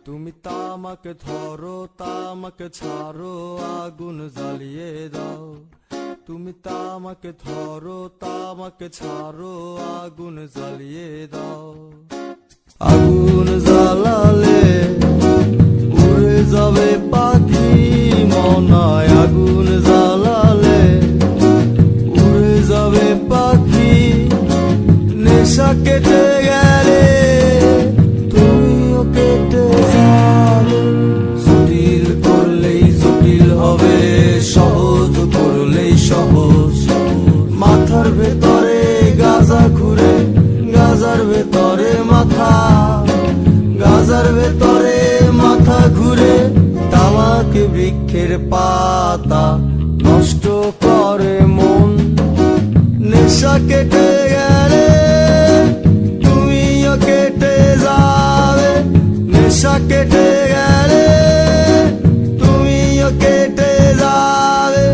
তুমি তামাকে ধরো তামাকে ছাড়ো আগুন জ্বালিয়ে দাও। তুমি তামাকে ধরো তামাকে ছাড়ো আগুন জ্বালিয়ে দাও। আগুন জ্বালালে উড়ে যাবে পাখি মনায়, আগুন জ্বালালে উড়ে যাবে পাখি। নেশা কেটে গেলে তুমিও কেটে যাবে। জটিল করলেই জটিল হবে, সহজ করলেই সহজ। মাথার ভেতরে গাজা ঘুরে, গাজার ভেতরে মাথা, গাজার ভেতরে মাথা ঘুরে। তামাক বৃক্ষের পাতা নষ্ট করে মন। নেশা কেটে গেলে তুমিও কেটে যাবে। নেশা কেটে গেলে তুমিও কেটে যাবে।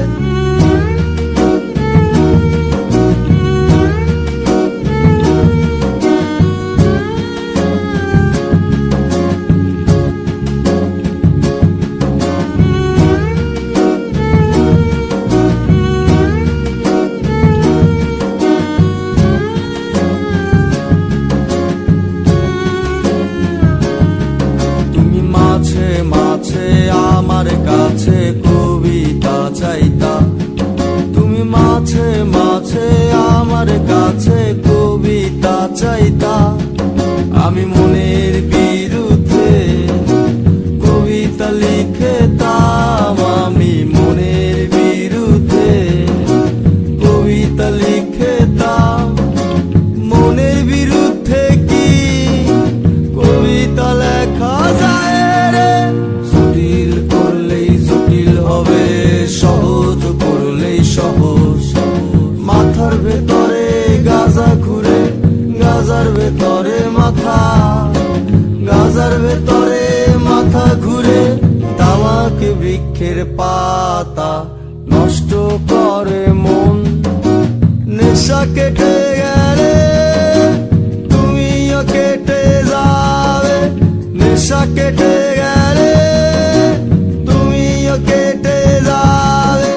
মাঝে আমার কাছে কবিতা চাইতা। তুমি মাঝে মাঝে আমার কাছে কবিতা চাইতা। আমি মনের বিরুদ্ধে কবিতা লিখতাম। আমি মনের বিরুদ্ধে কবিতা লিখতাম। মনের বিরুদ্ধে কি কবিতা লেখা যায়? সহজ করলেই সহজ। মাথার ভেতরে গাজা ঘুরে, গাজার ভেতরে মাথা, গাজার ভেতরে মাথা ঘুরে। তামাক বৃক্ষের পাতা নষ্ট করে মন। নেশা কেটে গেলে তুমিও কেটে যাবে। নেশা কেটে গেলে তুমিও কেটে যাবে।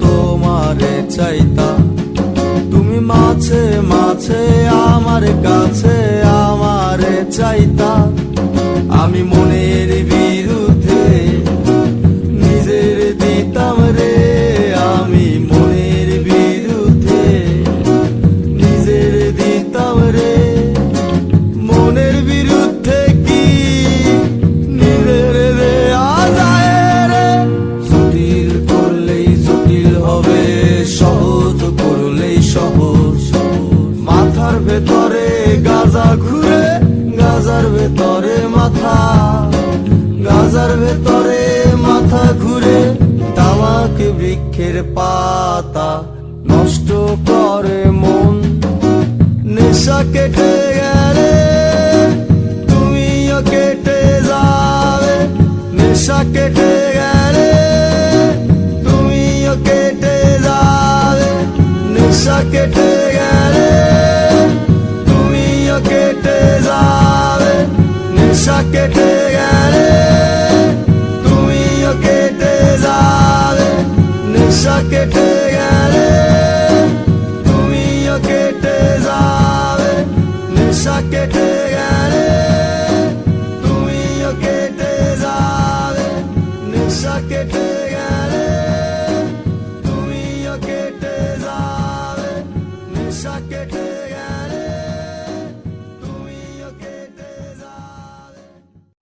তোমারে চাইতা। তুমি মাঝে মাঝে আমার কাছে আমারে চাইতা। আমি মনের বিরুদ্ধে নিজের দিতাম রে। আমি মনের বিরুদ্ধে নিজের দিতাম রে। মনের বিরুদ্ধে কি নিজের দেয়া যায় রে? জটিল করলেই জটিল হবে, সহজ করলেই সহজ। মাথার ভেতরে গাজা ঘুরে, গাজার ভেতরে মাথা, গাজার ভেতরে মাথা ঘুরে। তামাক বৃক্ষের পাতা নষ্ট করে মন। নেশা কেটে গেলে তুমিও কেটে যাবে। নেশা কেটে গেলে তুমিও কেটে যাবে। নেশা কেটে গেলে তুমিও কেটে যাবে। নেশা কেটে গেলে তুমিও কেটে যাবে। নেশা কেটে